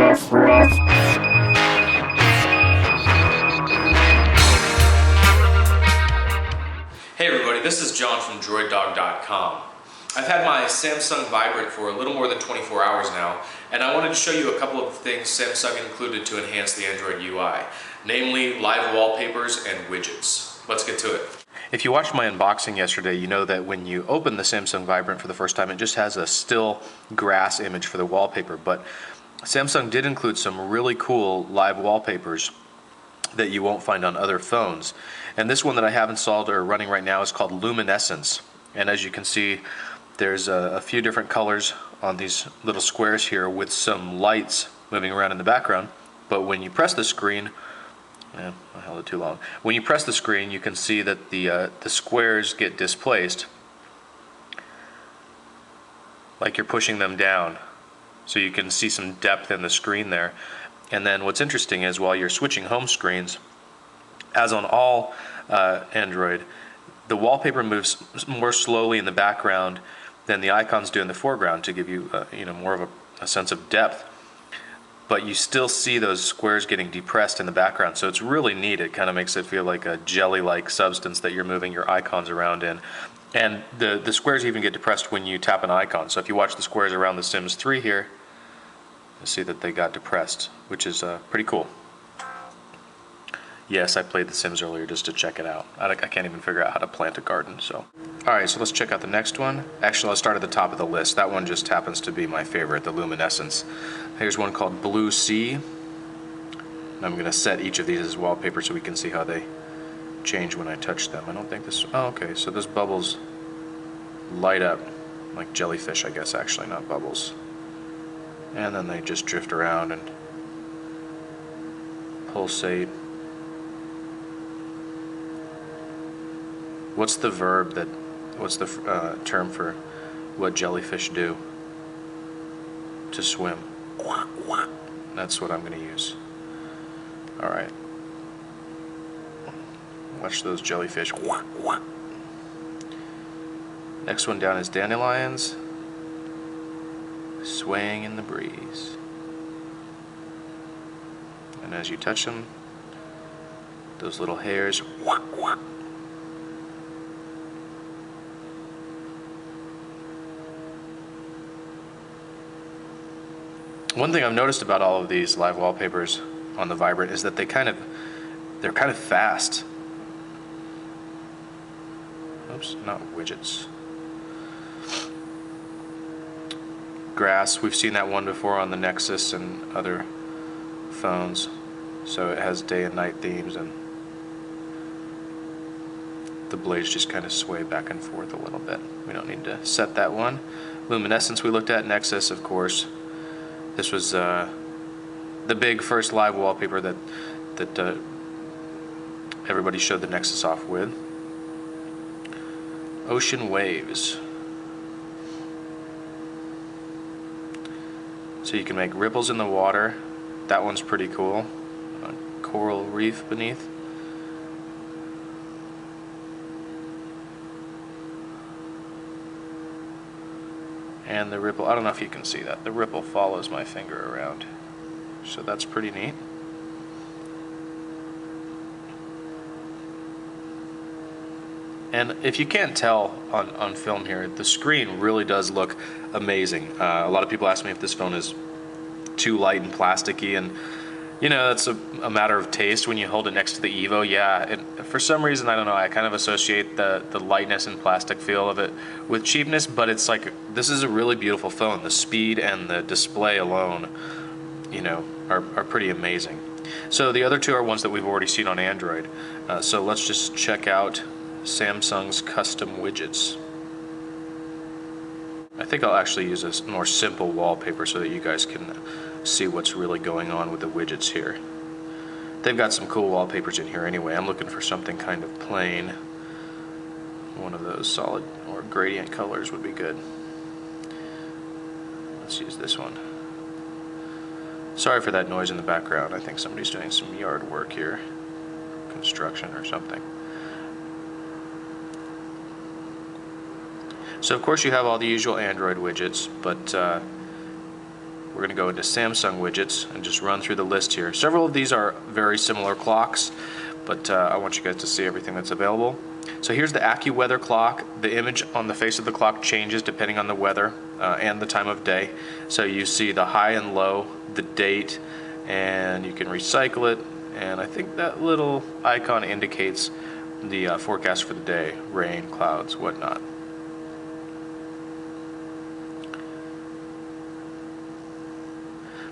Hey everybody, this is John from DroidDog.com. I've had my Samsung Vibrant for a little more than 24 hours now, and I wanted to show you a couple of things Samsung included to enhance the Android UI, namely live wallpapers and widgets. Let's get to it. If you watched my unboxing yesterday, you know that when you open the Samsung Vibrant for the first time, it just has a still grass image for the wallpaper, but Samsung did include some really cool live wallpapers that you won't find on other phones. And this one that I have installed or running right now is called Luminescence. And as you can see, there's a few different colors on these little squares here with some lights moving around in the background. But when you press the screen, I held it too long. When you press the screen, you can see that the squares get displaced, like you're pushing them down. So you can see some depth in the screen there. And then what's interesting is while you're switching home screens, as on all Android, the wallpaper moves more slowly in the background than the icons do in the foreground to give you more of a sense of depth. But you still see those squares getting depressed in the background, so it's really neat. It kind of makes it feel like a jelly-like substance that you're moving your icons around in. And the squares even get depressed when you tap an icon. So if you watch the squares around the Sims 3 here, you'll see that they got depressed, which is pretty cool. Yes, I played The Sims earlier just to check it out. I can't even figure out how to plant a garden, so. Alright, so let's check out the next one. Actually, I'll start at the top of the list. That one just happens to be my favorite, the Luminescence. Here's one called Blue Sea. And I'm going to set each of these as wallpaper so we can see how they change when I touch them. I don't think this... Oh, okay, so those bubbles light up like jellyfish, I guess, actually, not bubbles. And then they just drift around and pulsate. What's the term for what jellyfish do to swim? That's what I'm going to use. Alright. Watch those jellyfish. Next one down is dandelions, swaying in the breeze. And as you touch them, those little hairs. One thing I've noticed about all of these live wallpapers on the Vibrant is that they're kind of fast. Oops, not widgets. Grass, we've seen that one before on the Nexus and other phones. So it has day and night themes, and the blades just kind of sway back and forth a little bit. We don't need to set that one. Luminescence we looked at, Nexus, of course. This was the big first live wallpaper that everybody showed the Nexus off with. Ocean waves. So you can make ripples in the water. That one's pretty cool. A coral reef beneath. And the ripple, I don't know if you can see that, the ripple follows my finger around. So that's pretty neat. And if you can't tell on film here, the screen really does look amazing. A lot of people ask me if this phone is too light and plasticky, and that's a matter of taste when you hold it next to the Evo. Yeah, and for some reason, I don't know, I kind of associate the lightness and plastic feel of it with cheapness, but it's like, this is a really beautiful phone. The speed and the display alone, are pretty amazing. So the other two are ones that we've already seen on Android. So let's just check out Samsung's custom widgets. I think I'll actually use a more simple wallpaper so that you guys can see what's really going on with the widgets here. They've got some cool wallpapers in here anyway. I'm looking for something kind of plain. One of those solid or gradient colors would be good. Let's use this one. Sorry for that noise in the background. I think somebody's doing some yard work here. Construction or something. So of course you have all the usual Android widgets, but we're going to go into Samsung widgets and just run through the list here. Several of these are very similar clocks, but I want you guys to see everything that's available. So here's the AccuWeather clock. The image on the face of the clock changes depending on the weather and the time of day. So you see the high and low, the date, and you can recycle it. And I think that little icon indicates the forecast for the day, rain, clouds, whatnot.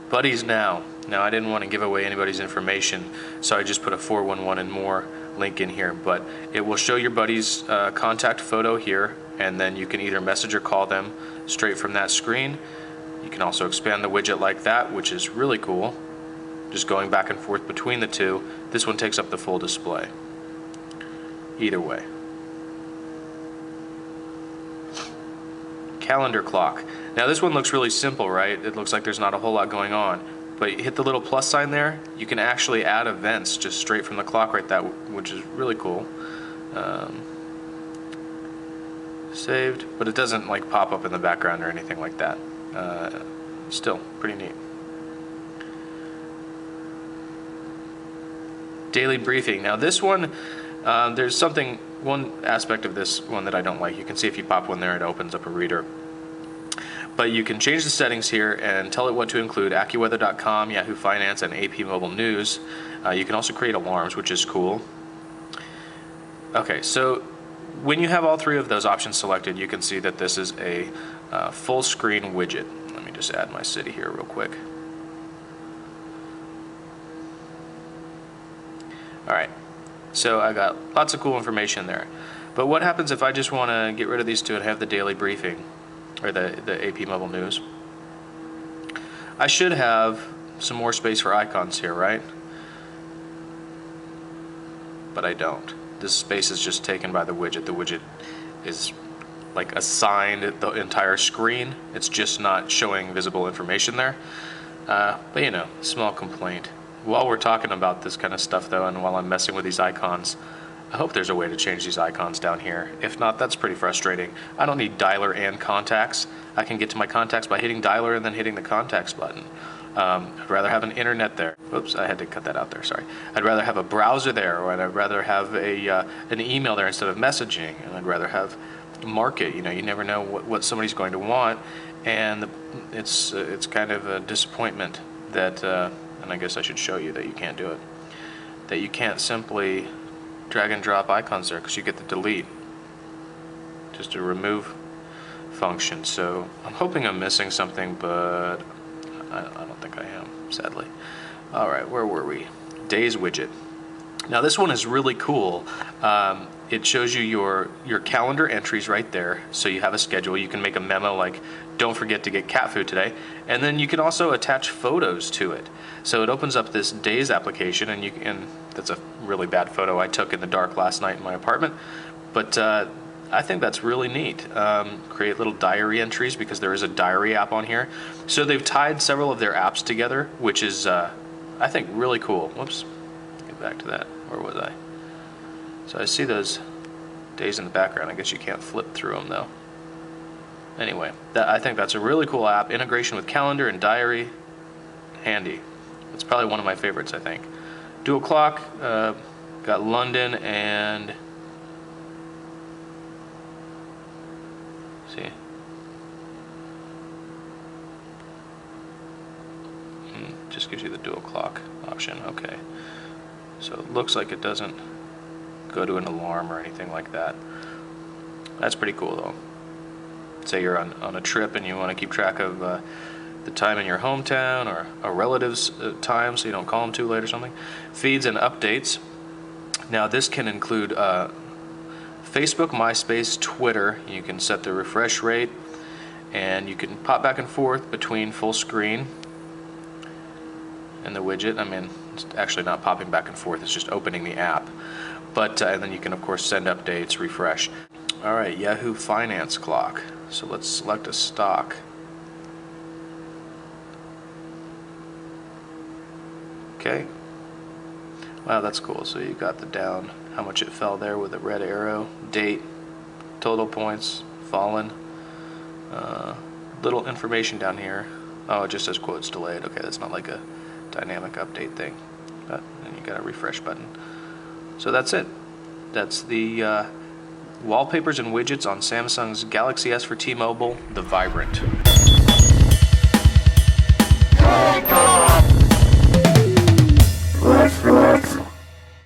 Buddies Now. Now, I didn't want to give away anybody's information, so I just put a 411 and more link in here, but it will show your buddy's contact photo here, and then you can either message or call them straight from that screen. You can also expand the widget like that, which is really cool, just going back and forth between the two. This one takes up the full display. Either way. Calendar clock. Now this one looks really simple, right? It looks like there's not a whole lot going on, but you hit the little plus sign there, you can actually add events just straight from the clock right there, which is really cool. Saved, but it doesn't like pop up in the background or anything like that. Still pretty neat. Daily briefing. Now this one, there's one aspect of this one that I don't like. You can see if you pop one there, it opens up a reader. But you can change the settings here and tell it what to include: AccuWeather.com, Yahoo Finance, and AP Mobile News. You can also create alarms, which is cool. Okay, so when you have all three of those options selected, you can see that this is a full screen widget. Let me just add my city here real quick. Alright, so I got lots of cool information there. But what happens if I just want to get rid of these two and have the daily briefing, or the AP Mobile News? I should have some more space for icons here, right? But I don't. This space is just taken by the widget. The widget is like assigned the entire screen. It's just not showing visible information there. But you know, small complaint. While we're talking about this kind of stuff though, and while I'm messing with these icons, I hope there's a way to change these icons down here. If not, that's pretty frustrating. I don't need dialer and contacts. I can get to my contacts by hitting dialer and then hitting the contacts button. I'd rather have an internet there. Oops, I had to cut that out there, sorry. I'd rather have a browser there, or I'd rather have an email there instead of messaging, and I'd rather have market. You know, you never know what somebody's going to want, and it's kind of a disappointment that, and I guess I should show you that you can't do it, that you can't simply drag and drop icons there, because you get the delete, just a remove function. So I'm hoping I'm missing something, but I don't think I am, sadly. Alright, where were we? Days widget. Now this one is really cool. It shows you your calendar entries right there, so you have a schedule. You can make a memo like, don't forget to get cat food today, and then you can also attach photos to it. So it opens up this Days application, and that's a really bad photo I took in the dark last night in my apartment, but I think that's really neat. Create little diary entries, because there is a diary app on here. So they've tied several of their apps together, which is, I think, really cool. Whoops, get back to that. Where was I? So I see those days in the background. I guess you can't flip through them though. Anyway, I think that's a really cool app. Integration with calendar and diary, handy. It's probably one of my favorites, I think. Dual clock, got London and, see, just gives you the dual clock option. Okay, so it looks like it doesn't go to an alarm or anything like that. That's pretty cool though. Say you're on a trip and you want to keep track of the time in your hometown, or a relative's time, so you don't call them too late or something. Feeds and updates. Now this can include Facebook, MySpace, Twitter. You can set the refresh rate, and you can pop back and forth between full screen and the widget. I mean, it's actually not popping back and forth, it's just opening the app. But and then you can of course send updates, refresh. Alright, Yahoo Finance clock. So let's select a stock. Okay. Wow, that's cool. So you got the down, how much it fell there with a red arrow, date, total points, fallen, little information down here. Oh, it just says quotes delayed. Okay, that's not like a dynamic update thing. But then you got a refresh button. So that's it. That's the wallpapers and widgets on Samsung's Galaxy S for T-Mobile, the Vibrant.